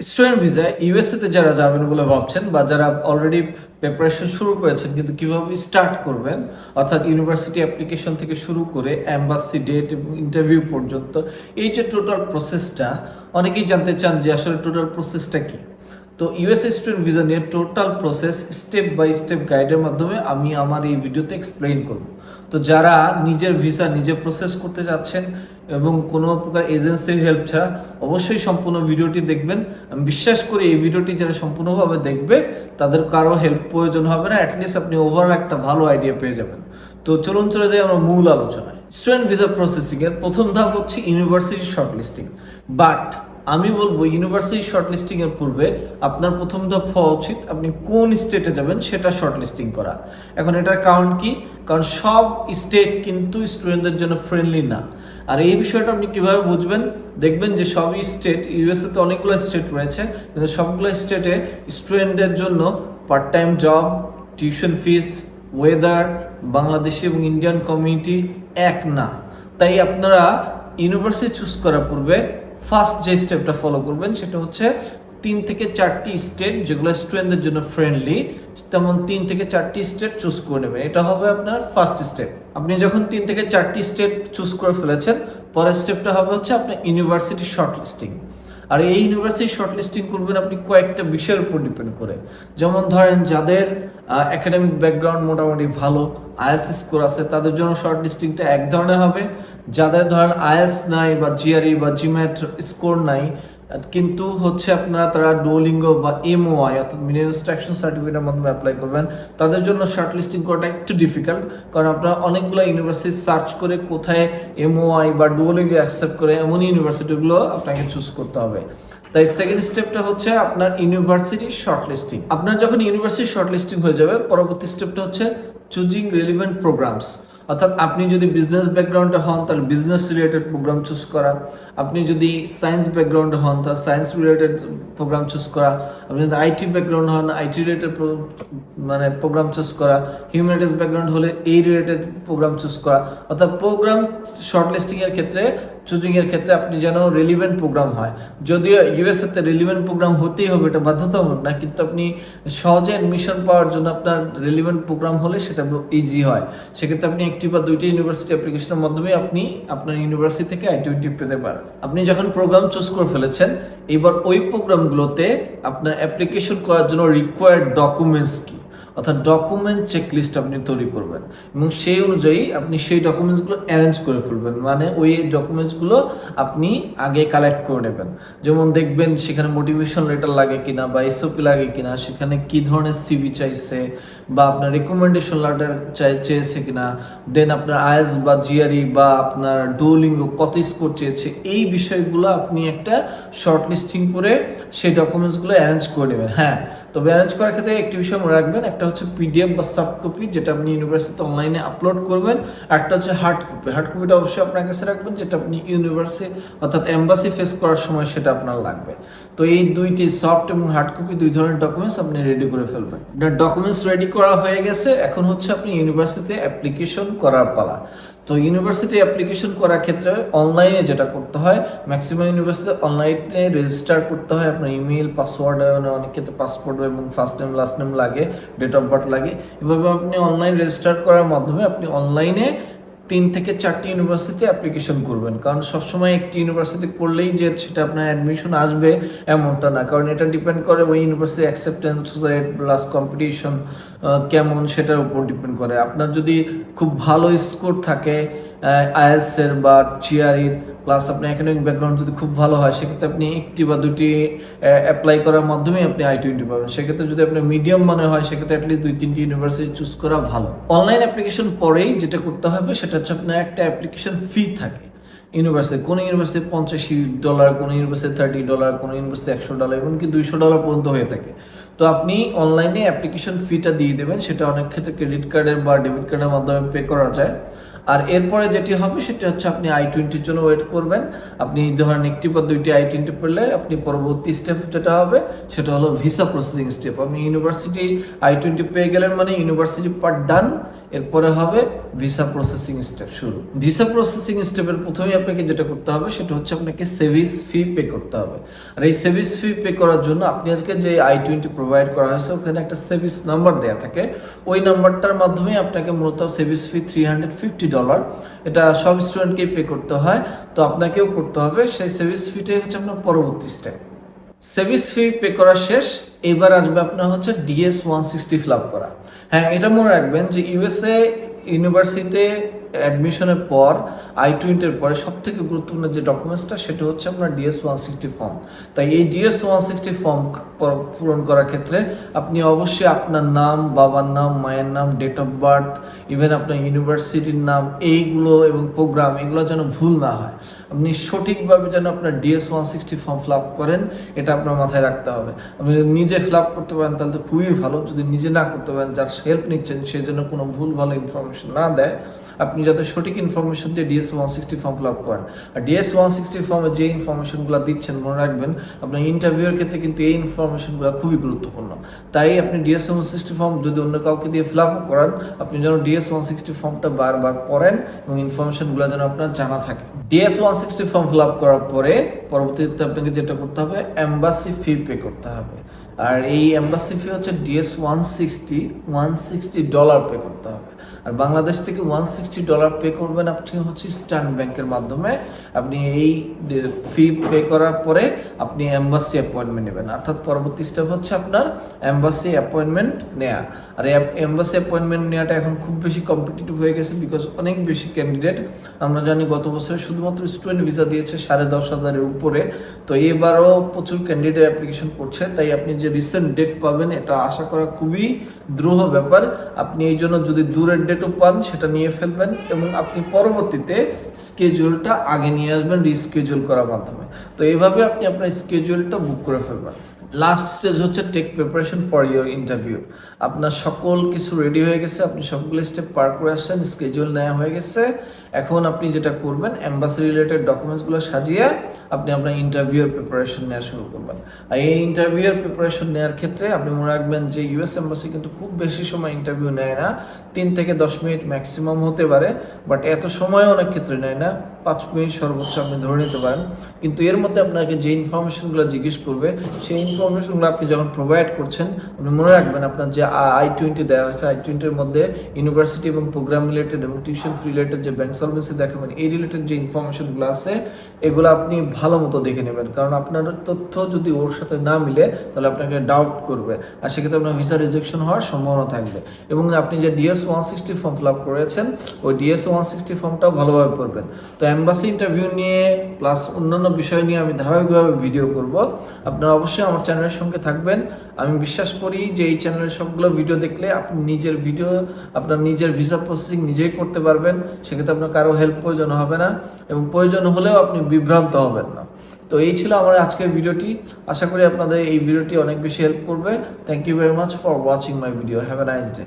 Student visa USA তে যারা যাবেন বলে ভাবছেন বা যারা অলরেডি প্রিপারেশন শুরু করেছেন কিন্তু কিভাবে স্টার্ট করবেন, অর্থাৎ ইউনিভার্সিটি অ্যাপ্লিকেশন থেকে শুরু করে এম্বাসি ডেট এবং ইন্টারভিউ পর্যন্ত এই যে টোটাল প্রসেসটা অনেকেই জানতে চান যে আসলে টোটাল প্রসেসটা কি। তো ইউএসএ স্টুডেন্ট ভিসা নিয়ে total process step by step গাইডের মাধ্যমে আমি আমার এই ভিডিওতে এক্সপ্লেইন করব। তো যারা নিজের ভিসা নিজে প্রসেস করতে যাচ্ছেন এবং কোনো প্রকার এজেন্সির হেল্প ছাড়া অবশ্যই সম্পূর্ণ ভিডিওটি দেখবেন। আমি বিশ্বাস করি এই ভিডিওটি যারা সম্পূর্ণভাবে দেখবে তাদের কারো হেল্প প্রয়োজন হবে না, অ্যাটলিস্ট আপনি ওভারঅল একটা ভালো আইডিয়া পেয়ে যাবেন। তো চলুন চলে যাই আমরা মূল আলোচনায়। স্টুডেন্ট ভিসা প্রসেসিং এর প্রথম ধাপ হচ্ছে ইউনিভার্সিটি শর্টলিস্টিং। বাট আমি বলবো ইউনিভার্সিটি শর্টলিস্টিং এর পূর্বে আপনার প্রথম ধাপ হওয়া উচিত আপনি কোন স্টেটে যাবেন সেটা শর্টলিস্টিং করা। এখন এটার কারণ কি? কারণ সব স্টেট কিন্তু স্টুডেন্টদের জন্য ফ্রেন্ডলি না। আর এই বিষয়টা আপনি কিভাবে বুঝবেন? দেখবেন যে সব স্টেট, ইউএসএ তে অনেকগুলো স্টেট রয়েছে কিন্তু সবগুলো স্টেটে স্টুডেন্টদের জন্য part time job, tuition fees, weather, Bangladeshi এবং ইন্ডিয়ান কমিউনিটি এক না। তাই আপনারা ইউনিভার্সিটি চুজ করার পূর্বে ফার্স্ট যে স্টেপটা ফলো করবেন সেটা হচ্ছে 3 থেকে 4টি স্টেট যেগুলো স্টুডেন্টদের জন্য ফ্রেন্ডলি, তেমন 3 থেকে 4টি স্টেট চুজ করে নেবেন। এটা হবে আপনার ফার্স্ট স্টেপ। আপনি যখন 3 থেকে 4টি স্টেট চুজ করে ফেলেছেন, পরের স্টেপটা হবে হচ্ছে আপনার ইউনিভার্সিটি শর্টলিস্টিং। আর এই ইউনিভার্সিটি শর্টলিস্টিং করবেন আপনি কয়েকটা বিষয়ের উপর ডিপেন্ড করে। যেমন ধরেন যাদের একাডেমিক ব্যাকগ্রাউন্ড মোটামুটি ভালো, আইএলটিএস স্কোর আছে, তাদের জন্য শর্ট লিস্টিংটা এক ধরনের হবে। যাদের ধরেন আইএলটিএস নাই বা জিআরই বা জিম্যাট স্কোর নাই কিন্তু হচ্ছে আপনারা তারা ডুওলিঙ্গো বা এমওআই অর্থাৎ মিনিমাম ইনস্ট্রাকশন সার্টিফিকেটের মাধ্যমে অ্যাপ্লাই করবেন, তাদের জন্য শর্ট লিস্টিং করাটা একটু ডিফিকাল্ট। কারণ আপনারা অনেকগুলো ইউনিভার্সিটি সার্চ করে কোথায় এমওআই বা ডুওলিঙ্গো অ্যাকসেপ্ট করে এমন ইউনিভার্সিটিগুলো আপনাকে চুজ করতে হবে। তাই সেকেন্ড স্টেপটা হচ্ছে আপনার ইউনিভার্সিটি শর্টলিস্টিং। আপনার যখন ইউনিভার্সিটি শর্টলিস্টিং হয়ে যাবে, পরবর্তী স্টেপটা হচ্ছে চুজিং রিলেভেন্ট প্রোগ্রামস। অর্থাৎ আপনি যদি বিজনেস ব্যাকগ্রাউন্ডে হন তাহলে বিজনেস রিলেটেড প্রোগ্রাম চুজ করা, আপনি যদি সায়েন্স ব্যাকগ্রাউন্ডে হন তাহলে সায়েন্স রিলেটেড প্রোগ্রাম চুজ করা, আপনি যদি আইটি ব্যাকগ্রাউন্ড হন আইটি রিলেটেড প্রোগ্রাম চুজ করা, হিউম্যানিটিস ব্যাকগ্রাউন্ড হলে এই রিলেটেড প্রোগ্রাম চুজ করা। অর্থাৎ প্রোগ্রাম শর্টলিস্টিংয়ের ক্ষেত্রে, চুজিংয়ের ক্ষেত্রে আপনি যেন রেলিভেন্ট প্রোগ্রাম হয়। যদিও ইউএসএতে রেলিভেন্ট প্রোগ্রাম হতেই হবে, এটা বাধ্যতামূলক না, কিন্তু আপনি সহজে অ্যাডমিশন পাওয়ার জন্য আপনার রেলিভেন্ট প্রোগ্রাম হলে সেটা ইজি হয়। সেক্ষেত্রে আপনি একটি বা দুইটি ইউনিভার্সিটি অ্যাপ্লিকেশনের মাধ্যমে আপনি আপনার ইউনিভার্সিটি থেকে I-20 পেতে পারেন। আপনি যখন প্রোগ্রাম চুজ করে ফেলেছেন, এবার ওই প্রোগ্রামগুলোতে আপনার অ্যাপ্লিকেশন করার জন্য রিকোয়ার্ড ডকুমেন্টস কি, অর্থাৎ ডকুমেন্ট চেকলিস্ট আপনি তৈরি করবেন এবং সেই অনুযায়ী আপনি সেই ডকুমেন্টসগুলো অ্যারেঞ্জ করে ফেলবেন। মানে ওই ডকুমেন্টসগুলো আপনি আগে কালেক্ট করে নেবেন। যেমন দেখবেন সেখানে মোটিভেশন লেটার লাগে কিনা বা এসওপি লাগে কিনা, সেখানে কি ধরনের সিভি চাইছে বা আপনার রিকমেন্ডেশন লেটার চেয়েছে কিনা, দেন আপনার আইএলটিএস বা জিআরই বা আপনার ডুওলিঙ্গো কত স্কোর চেয়েছে, এই বিষয়গুলো আপনি একটা শর্ট লিস্টিং করে সেই ডকুমেন্টসগুলো অ্যারেঞ্জ করে নেবেন। হ্যাঁ, তবে অ্যারেঞ্জ করার ক্ষেত্রে একটি বিষয় মনে রাখবেন, একটা হচ্ছে পিডিএফ বা সফট কপি যেটা আপনি ইউনিভার্সিটিতে অনলাইনে আপলোড করবেন, একটা হচ্ছে হার্ড কপি। হার্ড কপিটা অবশ্যই আপনার কাছে রাখবেন, যেটা আপনি ইউনিভার্সিটি অর্থাৎ এম্বাসি ফেস করার সময় সেটা আপনার লাগবে। তো এই দুইটি সফট এবং হার্ড কপি দুই ধরনের ডকুমেন্টস আপনি রেডি করে ফেলবেন। ডকুমেন্টস রেডি করা হয়ে গেছে, এখন হচ্ছে আপনি ইউনিভার্সিটিতে অ্যাপ্লিকেশন করার পালা। তো ইউনিভার্সিটি অ্যাপ্লিকেশন করার ক্ষেত্রে অনলাইনে যেটা করতে হয়, ম্যাক্সিমাম ইউনিভার্সিটি অনলাইনে রেজিস্টার করতে হয়। আপনার ইমেল, পাসওয়ার্ড, অনেক ক্ষেত্রে পাসপোর্ট এবং ফার্স্ট নেম লাস্ট নেম লাগে, ডেট অফ বার্থ লাগে। এভাবে আপনি অনলাইন রেজিস্টার করার মাধ্যমে আপনি অনলাইনে 3 থেকে 4টি ইউনিভার্সিটিতে অ্যাপ্লিকেশন করবেন। কারণ সবসময় একটি ইউনিভার্সিটি করলেই যে সেটা আপনার অ্যাডমিশন আসবে এমনটা না, কারণ এটা ডিপেন্ড করে ওই university acceptance rate plus competition কেমন সেটার উপর ডিপেন্ড করে। আপনার যদি খুব ভালো স্কোর থাকে আইএলটিএস এর বা জিআরইর, প্লাস আপনার একাডেমিক ব্যাকগ্রাউন্ড যদি খুব ভালো হয়, সেক্ষেত্রে আপনি একটি বা দুটি অ্যাপ্লাই করার মাধ্যমে আপনি I-20 পাবেন। সেক্ষেত্রে যদি আপনার মিডিয়াম মানে হয়, সেক্ষেত্রে অ্যাটলিস্ট 2-3টি ইউনিভার্সিটি চুজ করা ভালো। অনলাইন অ্যাপ্লিকেশন পরেই যেটা করতে হবে সেটা হচ্ছে আপনার একটা অ্যাপ্লিকেশন ফি থাকে ইউনিভার্সিটি। কোনো ইউনিভার্সিটি $85, কোনো ইউনিভার্সিটি $30, কোনো ইউনিভার্সিটি $100, এমনকি $200 পর্যন্ত হয়ে থাকে। তো আপনি অনলাইনে অ্যাপ্লিকেশন ফিটা দিয়ে দেবেন, সেটা অনেক ক্ষেত্রে ক্রেডিট কার্ডের বা ডেবিট কার্ডের মাধ্যমে পে করা যায়। আর এরপরে যেটি হবে সেটি হচ্ছে আপনি I-20 জন্য ওয়েট করবেন। আপনি ধরেন একটি বা দুইটি I-20 পেলে আপনি পরবর্তী স্টেপ যেটা হবে সেটা হলো ভিসা প্রসেসিং স্টেপ। আপনি ইউনিভার্সিটি I-20 পেয়ে গেলেন মানে ইউনিভার্সিটি পার্ট ডান, এরপরে হবে ভিসা প্রসেসিং স্টেপ শুরু। ভিসা প্রসেসিং স্টেপের প্রথমেই আপনাকে যেটা করতে হবে সেটা হচ্ছে আপনাকে সেভিস ফি পে করতে হবে। আর এই সেভিস ফি পে করার জন্য আপনি আজকে যে I-20 প্রোভাইড করা হয়েছে ওখানে একটা সেভিস নাম্বার দেওয়া থাকে, ওই নাম্বারটার মাধ্যমে আপনাকে মূলত সেভিস ফি $350, এটা সব স্টুডেন্টকেই পে করতে হয়, তো আপনাকেও করতে হবে। সেই সেভিস ফিটাই হচ্ছে আপনার পরবর্তী স্টেপ। সেভিস ফি পে করা শেষ, এবার আসবে আপনার হচ্ছে DS-160 ফিল আপ করা। হ্যাঁ, এটা মনে রাখবেন যে ইউএসএ ইউনিভার্সিটিতে অ্যাডমিশনের পর I-20 পরে সব থেকে গুরুত্বপূর্ণ যে ডকুমেন্টসটা সেটা হচ্ছে আপনার DS-160 ফর্ম। তাই এই DS-160 ফর্ম পূরণ করার ক্ষেত্রে আপনি অবশ্যই আপনার নাম, বাবার নাম, মায়ের নাম, ডেট অফ বার্থ, ইভেন আপনার ইউনিভার্সিটির নাম, এইগুলো এবং প্রোগ্রাম এগুলো যেন ভুল না হয়। আপনি সঠিকভাবে যেন আপনার DS-160 ফর্ম ফিল আপ করেন, এটা আপনার মাথায় রাখতে হবে। আপনি নিজে ফিল আপ করতে পারেন তাহলে তো খুবই ভালো, যদি নিজে না করতে পারেন যার হেল্প নিচ্ছেন সে যেন কোনো ভুল ভালো ইনফরমেশন না দেয়। আপনি যাতে সঠিক ইনফরমেশন দিয়ে DS-160 ফর্ম ফিল আপ করেন। আর DS-160 ফর্মে যে ইনফরমেশনগুলো দিচ্ছেন মনে রাখবেন আপনার ইন্টারভিউর ক্ষেত্রে কিন্তু এই ইনফরমেশনগুলো খুবই গুরুত্বপূর্ণ। তাই আপনি DS-160 ফর্ম যদি অন্য কাউকে দিয়ে ফিল আপ করান, আপনি যেন DS-160 ফর্মটা বারবার পড়েন এবং ইনফরমেশনগুলো যেন আপনার জানা থাকে। DS-160 ফর্ম ফিল আপ করার পরে পরবর্তীতে আপনাকে যেটা করতে হবে এম্বাসি ফি পে করতে হবে। আর এই এম্বাসি ফি হচ্ছে $160 পে করতে হবে। আর বাংলাদেশ থেকে $160 পে করবেন আপনি হচ্ছে ইস্টার্ন ব্যাংকের মাধ্যমে। আপনি এই ফি পে করার পরে আপনি এম্বাসি অ্যাপয়েন্টমেন্ট নেবেন, অর্থাৎ পরবর্তী স্টেপ হচ্ছে আপনার এম্বাসি অ্যাপয়েন্টমেন্ট নেওয়া। আর এম্বাসি অ্যাপয়েন্টমেন্ট নেওয়াটা এখন খুব বেশি কম্পিটিটিভ হয়ে গেছে, বিকজ অনেক বেশি ক্যান্ডিডেট। আমরা জানি গত বছরে শুধুমাত্র স্টুডেন্ট ভিসা দিয়েছে 10,500-এর উপরে, তো এবারও প্রচুর ক্যান্ডিডেট অ্যাপ্লিকেশন করছে। তাই আপনি যে রিসেন্ট ডেট পাবেন এটা আশা করা খুবই দ্রুহ ব্যাপার। আপনি এই জন্য যদি দূরের ডেটও পান সেটা নিয়ে ফেলবেন এবং আপনি পরবর্তীতে স্কেজুলটা আগে নিয়ে আসবেন রিস্কেজুল করার মাধ্যমে। তো এইভাবে আপনি আপনার স্কেজুলটা বুক করে ফেলবেন। লাস্ট স্টেজ হচ্ছে take preparation for your interview. আপনার সকল কিছু রেডি হয়ে গেছে, আপনি সবগুলো স্টেপ পার করে আসছেন, স্কেজুল নেওয়া হয়ে গেছে। এখন আপনি যেটা করবেন এম্বাসি রিলেটেড ডকুমেন্টসগুলো সাজিয়ে আপনি আপনার ইন্টারভিউর প্রিপারেশন নেওয়া শুরু করবেন। আর এই ইন্টারভিউর প্রিপারেশন নেওয়ার ক্ষেত্রে আপনি মনে রাখবেন যে ইউএস এম্বাসি কিন্তু খুব বেশি সময় ইন্টারভিউ নেয় না, 3 থেকে 10 মিনিট ম্যাক্সিমাম হতে পারে, বাট এত সময় অনেক ক্ষেত্রে নেয় না, 5 মিনিট সর্বোচ্চ আপনি ধরে নিতে পারেন। কিন্তু এর মধ্যে আপনাকে যে ইনফরমেশনগুলো জিজ্ঞেস করবে সেই ইনফরমেশনগুলো আপনি যখন প্রোভাইড করছেন আপনি মনে রাখবেন আপনার যে I-20 দেওয়া হয়েছে I-20-এর মধ্যে ইউনিভার্সিটি এবং প্রোগ্রাম রিলেটেড এবং টিউশন ফি রিলেটেড যে ব্যাংক সার্ভিসে দেখাবেন এই রিলেটেড যে ইনফরমেশনগুলো আছে এগুলো আপনি ভালো মতো দেখে নেবেন, কারণ আপনার তথ্য যদি ওর সাথে না মিলে তাহলে আপনাকে ডাউট করবে আর সেক্ষেত্রে আপনার ভিসা রিজেকশন হওয়ার সম্ভাবনা থাকবে। এবং আপনি যে DS-160 ফর্ম ফিল আপ করেছেন ওই DS-160 ফর্মটাও ভালোভাবে পড়বেন। তো এম্বাসি ইন্টারভিউ নিয়ে প্লাস অন্যান্য বিষয় নিয়ে আমি ধারাবাহিকভাবে ভিডিও করব, আপনারা অবশ্যই আমার চ্যানেলের সঙ্গে থাকবেন। আমি বিশ্বাস করি যে এই চ্যানেলের সবগুলো ভিডিও দেখলে আপনি নিজের ভিডিও আপনার নিজের ভিসা প্রসেসিং নিজেই করতে পারবেন, সেক্ষেত্রে আপনার কারো হেল্প প্রয়োজন হবে না এবং প্রয়োজন হলেও আপনি বিভ্রান্ত হবেন না। তো এই ছিল আমার আজকের ভিডিওটি, আশা করি আপনাদের এই ভিডিওটি অনেক বেশি হেল্প করবে। Thank you very much for watching my video. Have a nice day.